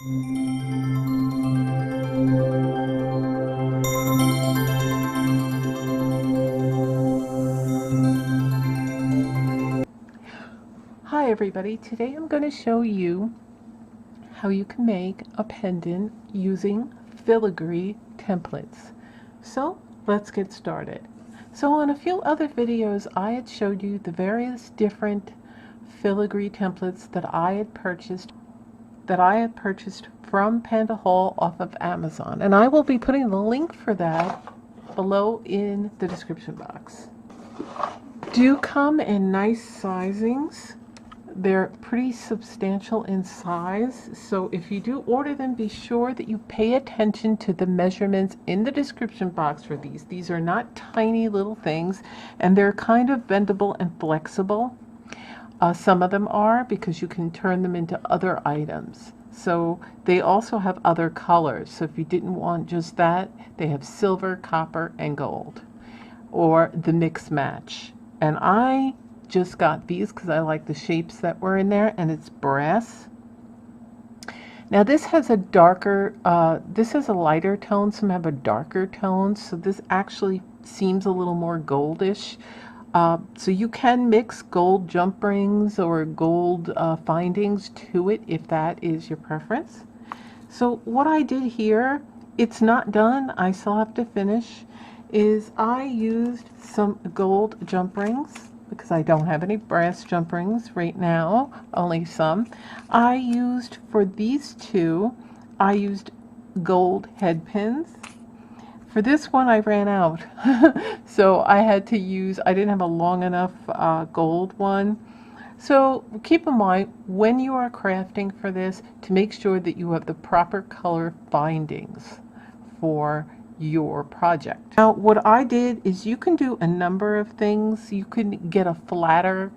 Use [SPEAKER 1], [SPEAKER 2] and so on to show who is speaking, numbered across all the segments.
[SPEAKER 1] Hi everybody, today I'm going to show you how you can make a pendant using filigree templates. So let's get started. So on a few other videos I had showed you the various different filigree templates that I had purchased from Panda Hall off of Amazon, and I will be putting the link for that below in the description box. Do come in nice sizings. They're pretty substantial in size, so if you do order them, be sure that you pay attention to the measurements in the description box for these. These are not tiny little things, and they're kind of bendable and flexible. Some of them are, because you can turn them into other items. So they also have other colors. So if you didn't want just that, they have silver, copper, and gold, or the mix match. And I just got these because I like the shapes that were in there, and it's brass. Now this has a darker, this has a lighter tone, some have a darker tone, so this actually seems a little more goldish. So you can mix gold jump rings or gold findings to it if that is your preference. So what I did here, it's not done, I still have to finish, is I used some gold jump rings because I don't have any brass jump rings right now, only some. I used, for these two, I used gold head pins. For this one I ran out, so I had to use, I didn't have a long enough gold one. So keep in mind when you are crafting for this to make sure that you have the proper color findings for your project. Now what I did is, you can do a number of things. You can get a flatter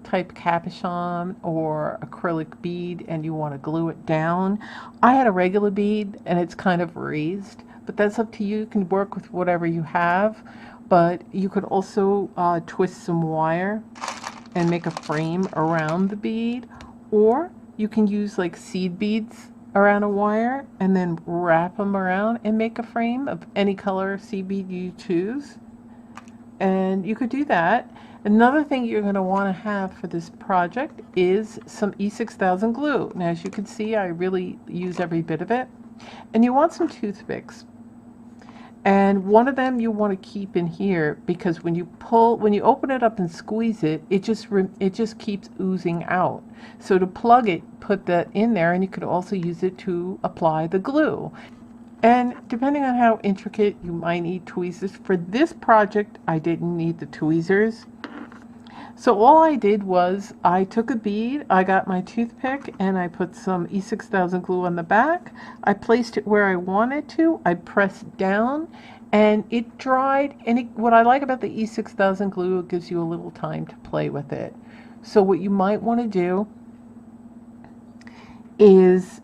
[SPEAKER 1] type capuchon or acrylic bead and you want to glue it down. I had a regular bead and it's kind of raised, but that's up to you. You can work with whatever you have, but you could also twist some wire and make a frame around the bead, or you can use like seed beads around a wire and then wrap them around and make a frame of any color seed bead you choose, and you could do that. Another thing you're going to want to have for this project is some E6000 glue. Now as you can see, I really use every bit of it, and you want some toothpicks. And one of them you want to keep in here, because when you open it up and squeeze it, it just keeps oozing out. So to plug it, put that in there, and you could also use it to apply the glue. And depending on how intricate, you might need tweezers. For this project, I didn't need the tweezers. So all I did was I took a bead, I got my toothpick, and I put some E6000 glue on the back. I placed it where I wanted to. I pressed down and it dried. And what I like about the E6000 glue, it gives you a little time to play with it. So what you might want to do is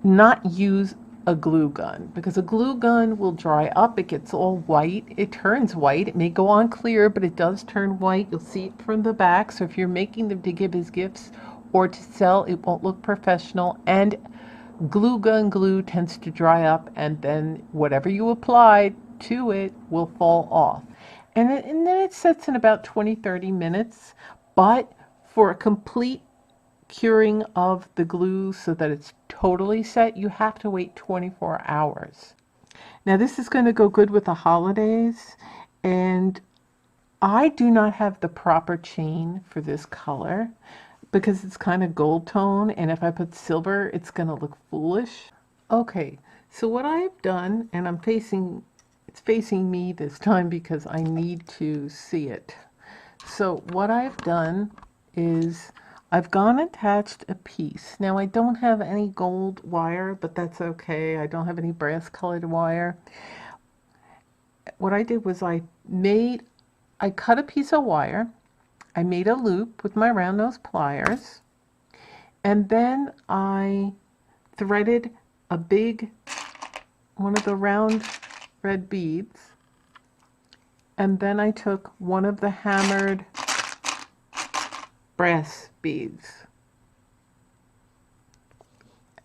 [SPEAKER 1] not use a glue gun, because a glue gun will dry up, it gets all white, it turns white, it may go on clear, but it does turn white. You'll see it from the back. So if you're making them to give as gifts or to sell, it won't look professional. And glue gun glue tends to dry up, and then whatever you applied to it will fall off, and then it sets in about 20-30 minutes. But for a complete curing of the glue so that it's totally set, you have to wait 24 hours. Now this is going to go good with the holidays, and I do not have the proper chain for this color because it's kind of gold tone, and if I put silver it's going to look foolish. Okay, so what I've done, and it's facing me this time because I need to see it. So what I've done is I've gone and attached a piece. Now I don't have any gold wire, but that's okay. I don't have any brass colored wire. What I did was I cut a piece of wire, I made a loop with my round nose pliers, and then I threaded one of the round red beads, and then I took one of the hammered brass beads,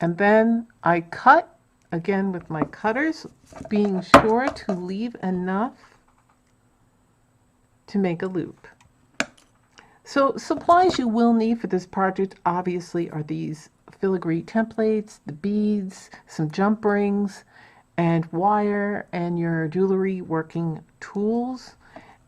[SPEAKER 1] And then I cut, again with my cutters, being sure to leave enough to make a loop. So supplies you will need for this project obviously are these filigree templates, the beads, some jump rings, and wire, and your jewelry working tools,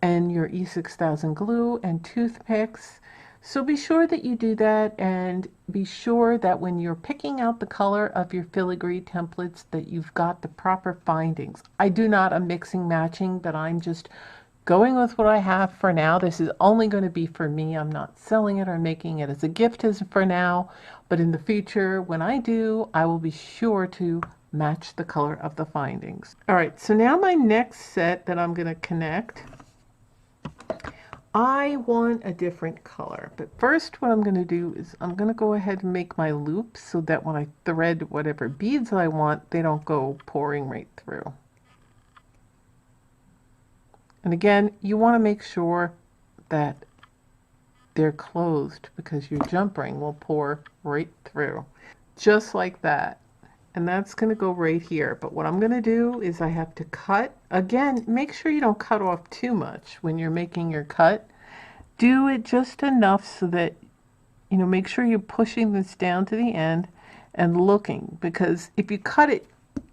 [SPEAKER 1] and your E6000 glue and toothpicks. So be sure that you do that, and be sure that when you're picking out the color of your filigree templates that you've got the proper findings. I do not a mixing matching, but I'm just going with what I have for now. This is only going to be for me. I'm not selling it or making it as a gift as for now, but in the future when I do, I will be sure to match the color of the findings. All right, so now my next set that I'm going to connect, I want a different color, but first what I'm going to do is I'm going to go ahead and make my loop so that when I thread whatever beads I want, they don't go pouring right through. And again, you want to make sure that they're closed because your jump ring will pour right through, just like that. And that's going to go right here. But what I'm going to do is I have to cut. Again, make sure you don't cut off too much when you're making your cut. Do it just enough so that, you know, make sure you're pushing this down to the end and looking, because if you cut it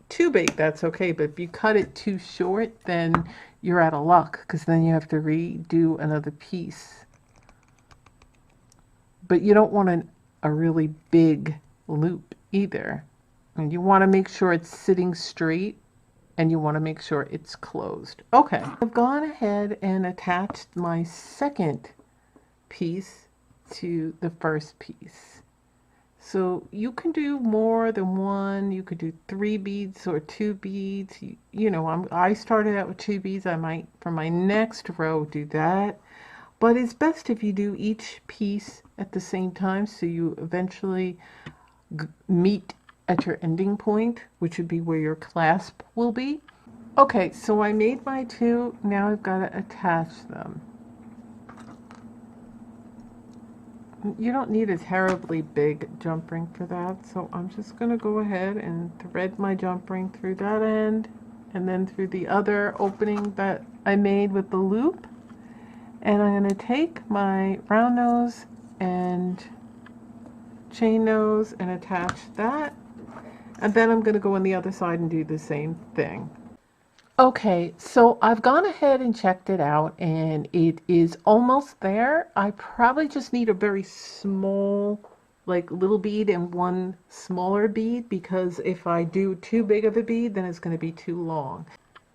[SPEAKER 1] too big, that's okay. But if you cut it too short, then you're out of luck, because then you have to redo another piece. But you don't want a really big loop either. And you want to make sure it's sitting straight, and you want to make sure it's closed. Okay, I've gone ahead and attached my second piece to the first piece. So you can do more than one. You could do 3 beads or 2 beads. You know, I started out with 2 beads. I might, for my next row, do that. But it's best if you do each piece at the same time, so you eventually meet at your ending point, which would be where your clasp will be. Okay, so I made my 2. Now I've got to attach them. You don't need a terribly big jump ring for that, so I'm just going to go ahead and thread my jump ring through that end and then through the other opening that I made with the loop. And I'm going to take my round nose and chain nose and attach that, and then I'm going to go on the other side and do the same thing. Okay, so I've gone ahead and checked it out, and it is almost there. I probably just need a very small, like, little bead and one smaller bead, because if I do too big of a bead, then it's going to be too long.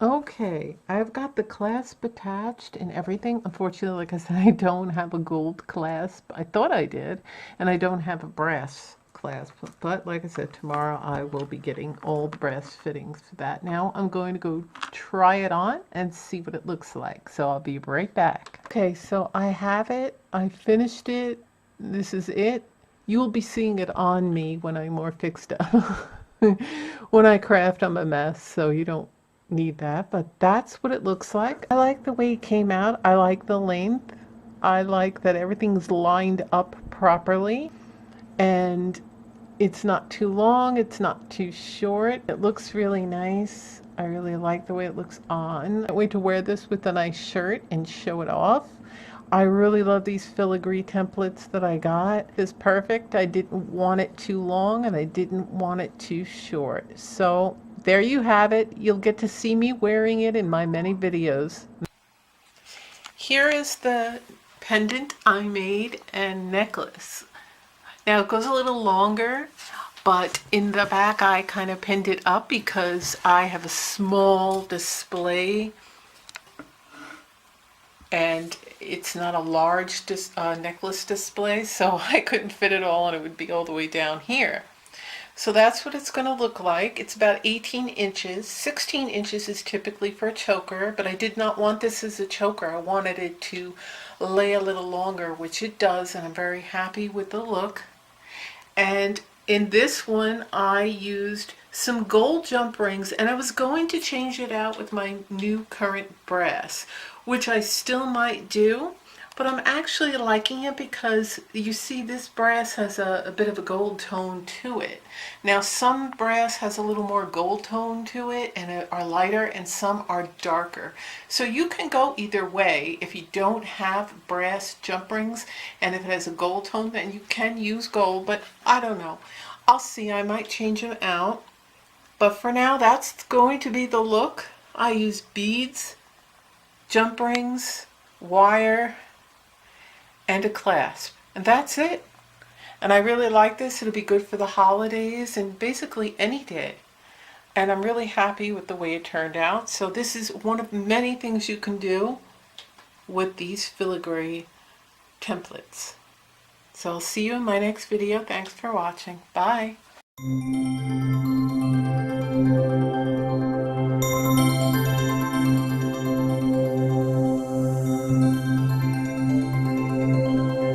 [SPEAKER 1] Okay, I've got the clasp attached and everything. Unfortunately, like I said, I don't have a gold clasp. I thought I did, and I don't have a brass clasp, but like I said, tomorrow I will be getting all the brass fittings for that. Now I'm going to go try it on and see what it looks like, so I'll be right back. Okay, so I have it. I finished it. This is it. You will be seeing it on me when I'm more fixed up. When I craft, I'm a mess, so you don't need that, but that's what it looks like. I like the way it came out. I like the length. I like that everything's lined up properly, and it's not too long, it's not too short. It looks really nice. I really like the way it looks on. I can't wait to wear this with a nice shirt and show it off. I really love these filigree templates that I got. It's perfect. I didn't want it too long and I didn't want it too short. So there you have it. You'll get to see me wearing it in my many videos. Here is the pendant I made and necklace. Now it goes a little longer, but in the back I kind of pinned it up because I have a small display and it's not a large necklace display, so I couldn't fit it all and it would be all the way down here. So that's what it's going to look like. It's about 18 inches. 16 inches is typically for a choker, but I did not want this as a choker. I wanted it to lay a little longer, which it does, and I'm very happy with the look. And in this one I used some gold jump rings, and I was going to change it out with my new current brass, which I still might do, but I'm actually liking it because you see this brass has a bit of a gold tone to it. Now some brass has a little more gold tone to it and are lighter, and some are darker. So you can go either way. If you don't have brass jump rings and if it has a gold tone, then you can use gold, but I don't know. I'll see, I might change them out. But for now, that's going to be the look. I use beads, jump rings, wire, and a clasp. And that's it. And I really like this. It'll be good for the holidays and basically any day. And I'm really happy with the way it turned out. So this is one of many things you can do with these filigree templates. So I'll see you in my next video. Thanks for watching. Bye.